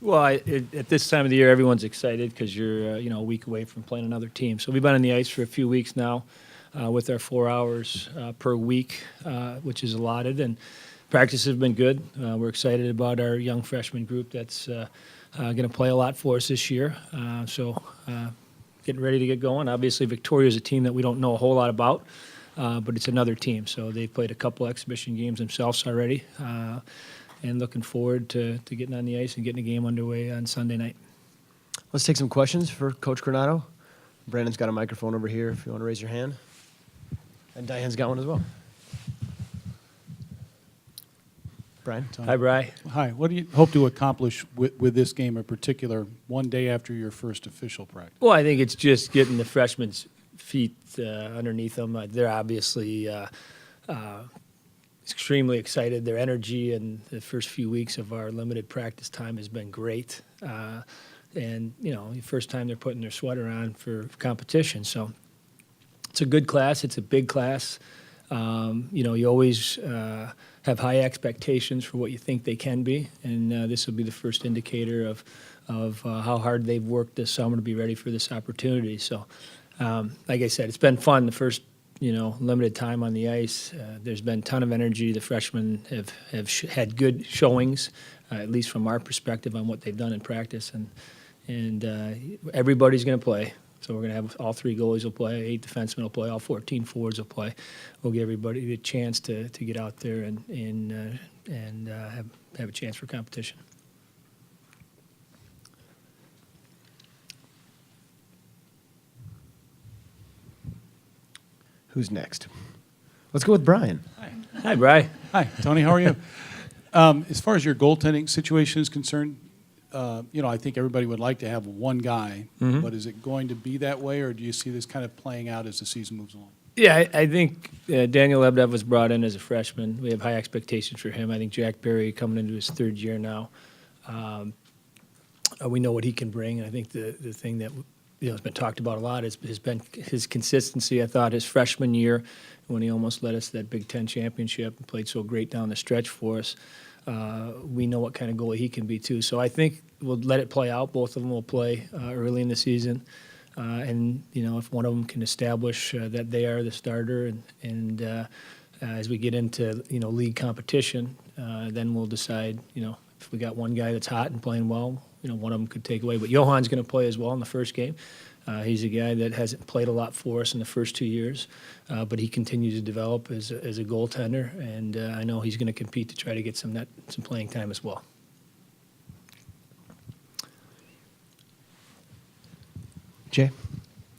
Well, at this time of the year, everyone's excited because you're a week away from playing another team. So we've been on the ice for a few weeks now, with our 4 hours per week, which is allotted, and practice has been good. We're excited about our young freshman group that's going to play a lot for us this year. Getting ready to get going. Obviously, Victoria is a team that we don't know a whole lot about, but it's another team. So they've played a couple exhibition games themselves already. And looking forward to getting on the ice and getting a game underway on Sunday night. Let's take some questions for Coach Granato. Brandon's got a microphone over here if you want to raise your hand. And Diane's got one as well. Brian? Hi, Bri. Hi. What do you hope to accomplish with this game in particular, one day after your first official practice? Well, I think it's just getting the freshmen's feet underneath them. They're obviously extremely excited. Their energy in the first few weeks of our limited practice time has been great. And, the first time they're putting their sweater on for competition. So it's a good class. It's a big class. You always have high expectations for what you think they can be. And this will be the first indicator of how hard they've worked this summer to be ready for this opportunity. So, like I said, it's been fun the first limited time on the ice. There's been a ton of energy. The freshmen have had good showings, at least from our perspective, on what they've done in practice. And everybody's going to play. So we're going to have all 3 goalies will play, 8 defensemen will play, all 14 forwards will play. We'll give everybody a chance to get out there and have a chance for competition. Who's next? Let's go with Brian. Hi, Bri. Hi, Tony. How are you? As far as your goaltending situation is concerned, I think everybody would like to have one guy, but is it going to be that way, or do you see this kind of playing out as the season moves along? Yeah, I think Daniel Lebdev was brought in as a freshman. We have high expectations for him. I think Jack Berry coming into his 3rd year now. We know what he can bring, and I think the thing that has been talked about a lot has been his consistency. I thought his freshman year, when he almost led us to that Big Ten championship and played so great down the stretch for us, we know what kind of goalie he can be too. So I think we'll let it play out. Both of them will play early in the season. And, if one of them can establish that they are the starter and as we get into, league competition, then we'll decide, if we got one guy that's hot and playing well, one of them could take away. But Johan's going to play as well in the first game. He's a guy that hasn't played a lot for us in the first 2 years, but he continues to develop as a goaltender, and I know he's going to compete to try to get some playing time as well. Jay?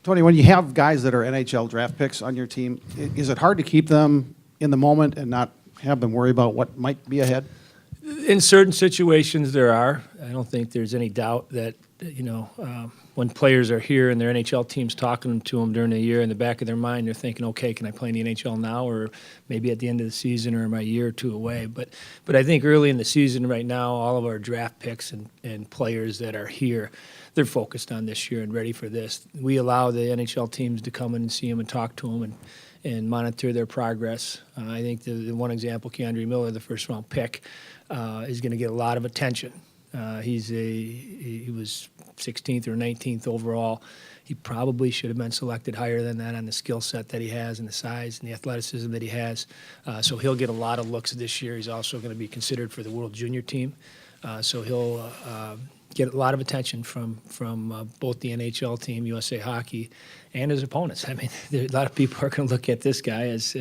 Tony, when you have guys that are NHL draft picks on your team, is it hard to keep them in the moment and not have them worry about what might be ahead? In certain situations, there are. I don't think there's any doubt that, when players are here and their NHL team's talking to them during the year, in the back of their mind, they're thinking, okay, can I play in the NHL now, or maybe at the end of the season, or am I a year or two away? But I think early in the season right now, all of our draft picks and players that are here, they're focused on this year and ready for this. We allow the NHL teams to come in and see them and talk to them and monitor their progress. I think the one example, Keandre Miller, the first-round pick, is going to get a lot of attention. He was 16th or 19th overall. He probably should have been selected higher than that on the skill set that he has and the size and the athleticism that he has. So he'll get a lot of looks this year. He's also going to be considered for the World Junior team. So he'll get a lot of attention from both the NHL team, USA Hockey, and his opponents. I mean, a lot of people are going to look at this guy as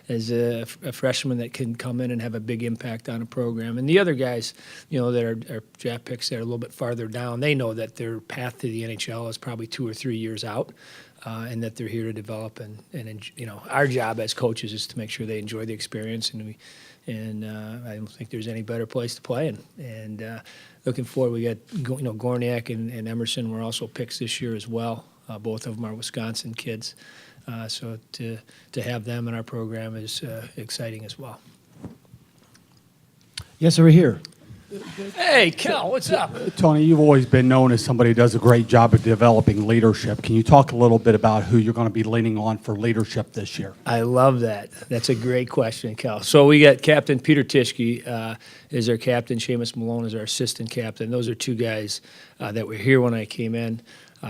a freshman that can come in and have a big impact on a program. And the other guys, that are draft picks that are a little bit farther down, they know that their path to the NHL is probably 2 or 3 years out, and that they're here to develop. And our job as coaches is to make sure they enjoy the experience. And I don't think there's any better place to play. And looking forward, we got Gorniak and Emerson were also picks this year as well. Both of them are Wisconsin kids, so to have them in our program is exciting as well. Yes, over here. Hey, Cal, what's up? Tony, you've always been known as somebody who does a great job of developing leadership. Can you talk a little bit about who you're going to be leaning on for leadership this year? I love that. That's a great question, Cal. So we got Captain Peter Tischke is our captain. Seamus Malone is our assistant captain. Those are two guys that were here when I came in.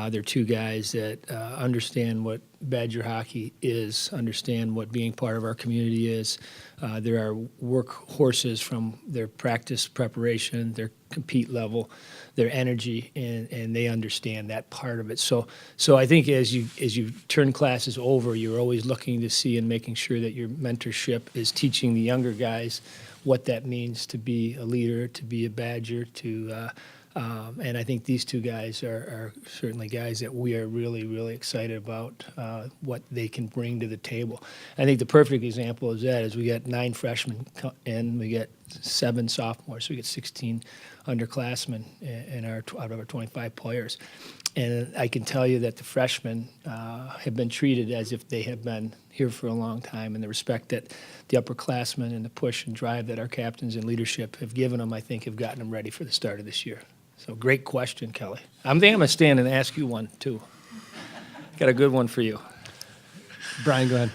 They're two guys that understand what Badger hockey is, understand what being part of our community is. There are workhorses from their practice preparation, their compete level, their energy, and they understand that part of it. So I think as you turn classes over, you're always looking to see and making sure that your mentorship is teaching the younger guys what that means to be a leader, to be a Badger, and I think these two guys are certainly guys that we are really, really excited about what they can bring to the table. I think the perfect example of that is we got 9 freshmen in, we got 7 sophomores, so we get 16 underclassmen out of our 25 players. And I can tell you that the freshmen have been treated as if they have been here for a long time, and the respect that the upperclassmen and the push and drive that our captains and leadership have given them, I think, have gotten them ready for the start of this year. So great question, Kelly. I'm going to stand and ask you one, too. Got a good one for you. Brian, go ahead.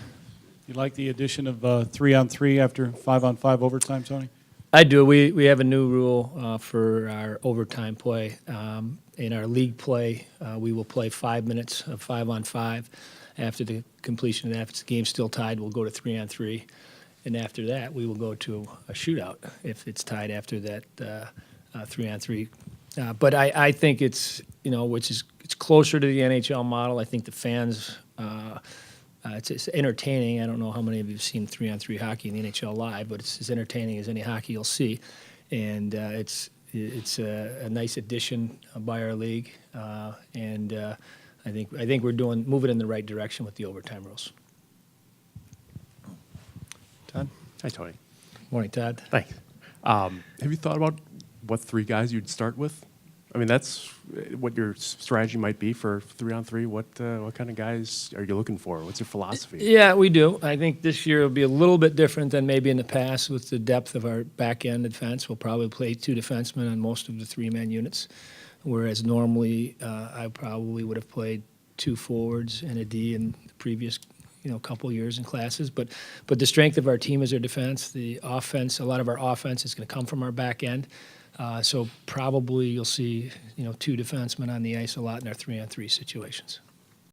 You like the addition of 3-on-3 after 5-on-5 overtime, Tony? I do. We have a new rule for our overtime play. In our league play, we will play 5 minutes of 5-on-5. After the completion of that, if the game's still tied, we'll go to 3-on-3. And after that, we will go to a shootout if it's tied after that 3-on-3. But I think it's it's closer to the NHL model. I think the fans, it's entertaining. I don't know how many of you have seen 3-on-3 hockey in the NHL live, but it's as entertaining as any hockey you'll see, and it's a nice addition by our league, and I think we're moving in the right direction with the overtime rules. Todd? Hi, Tony. Morning, Todd. Thanks. Have you thought about what 3 guys you'd start with? I mean, that's what your strategy might be for 3-on-3. What kind of guys are you looking for? What's your philosophy? Yeah, we do. I think this year will be a little bit different than maybe in the past with the depth of our back-end defense. We'll probably play 2 defensemen on most of the 3-man units, whereas normally I probably would have played 2 forwards and a D in the previous couple years in classes. But the strength of our team is our defense. The offense, a lot of our offense is going to come from our back end. So probably you'll see 2 defensemen on the ice a lot in our 3-on-3 situations.